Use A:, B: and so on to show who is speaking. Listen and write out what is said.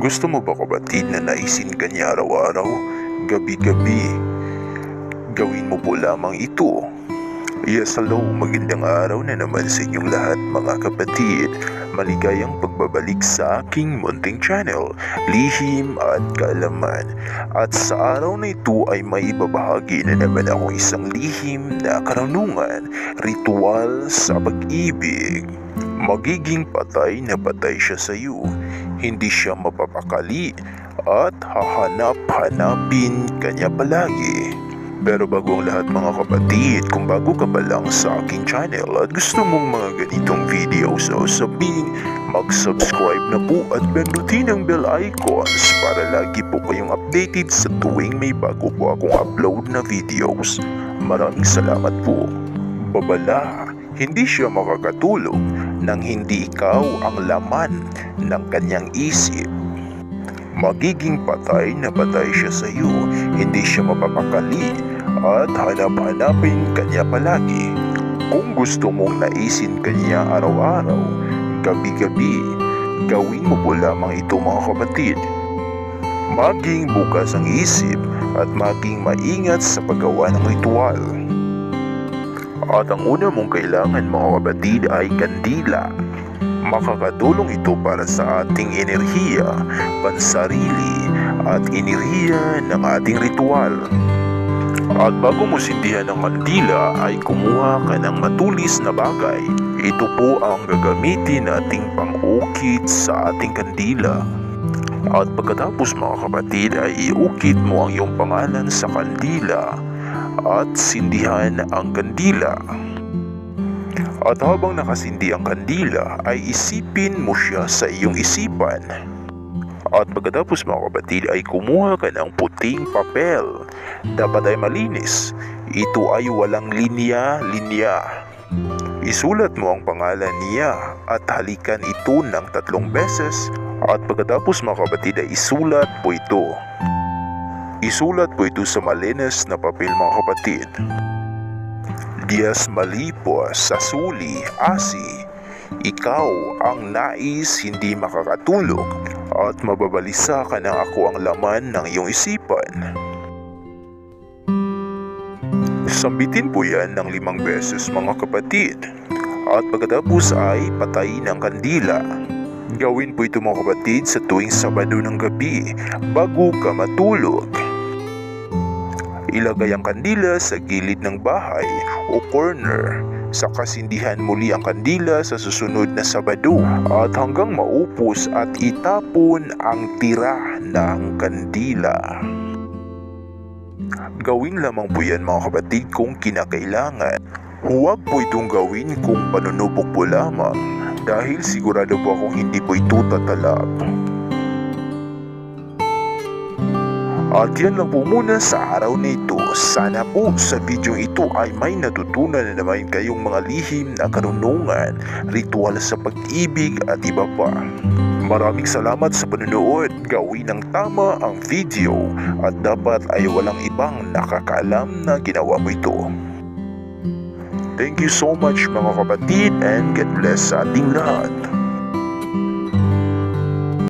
A: Gusto mo ba kapatid na naisin ka niya araw-araw, gabi-gabi? Gawin mo po lamang ito. Yes, hello, magandang araw na naman sa inyong lahat mga kapatid. Maligayang pagbabalik sa aking munting channel, Lihim at Kaalaman. At sa araw na ito ay may ibabahagi na naman ako isang lihim na karunungan, ritual sa pag-ibig. Magiging patay na patay siya sa iyo, hindi siya mapapakali at hahanap-hanapin kanya palagi. Pero bago ang lahat mga kapatid, kung bago ka pa lang sa aking channel at gusto mong mga ganitong videos o sabihin, mag-subscribe na po at pindutin ang bell icons para lagi po kayong updated sa tuwing may bago po akong upload na videos. Maraming salamat po. Babala, hindi siya makakatulog nang hindi ikaw ang laman ng kanyang isip. Magiging patay na patay siya sa iyo, hindi siya mapapakali at hanap-hanapin kanya palagi. Kung gusto mong naisin kanya araw-araw, gabi-gabi, gawin mo po lamang ito mga kapatid. Maging bukas ang isip at maging maingat sa paggawa ng ritual. At ang una mong kailangan mga kapatid ay kandila. Makakatulong ito para sa ating enerhiya, pansarili at enerhiya ng ating ritual. At bago mo sindihan ng kandila ay kumuha ka ng matulis na bagay. Ito po ang gagamitin nating pang-ukit sa ating kandila. At pagkatapos mga kapatid ay iukit mo ang iyong pangalan sa kandila at sindihan ang kandila. At habang nakasindi ang kandila ay isipin mo siya sa iyong isipan. At pagkatapos mga kapatid ay kumuha ka ng puting papel. Dapat ay malinis. Ito ay walang linya-linya. Isulat mo ang pangalan niya at halikan ito ng 3 beses. At pagkatapos mga kapatid ay isulat po ito. Isulat po ito sa malinis na papel mga kapatid. Dias malipos sa suli, asi, ikaw ang nais hindi makakatulog at mababalisa ka na ako ang laman ng iyong isipan. Sambitin po yan ng 5 beses mga kapatid. At pagkatapos ay patayin ang kandila. Gawin po ito mga kapatid sa tuwing Sabado ng gabi bago ka matulog. Ilagay ang kandila sa gilid ng bahay o corner. Saka sindihan muli ang kandila sa susunod na Sabado at hanggang maupos at itapon ang tira ng kandila. Gawin lamang po yan mga kapatid kung kinakailangan. Huwag po itong gawin kung panunubok po lamang dahil sigurado po akong hindi po ito tatalab. At yan lang po muna sa araw na ito. Sana po sa video ito ay may natutunan na naman kayong mga lihim na karunungan, ritual sa pag-ibig at iba pa. Maraming salamat sa panonood. Gawin ng tama ang video at dapat ay walang ibang nakakaalam na ginawa mo ito. Thank you so much mga kapatid and God bless sa ating lahat.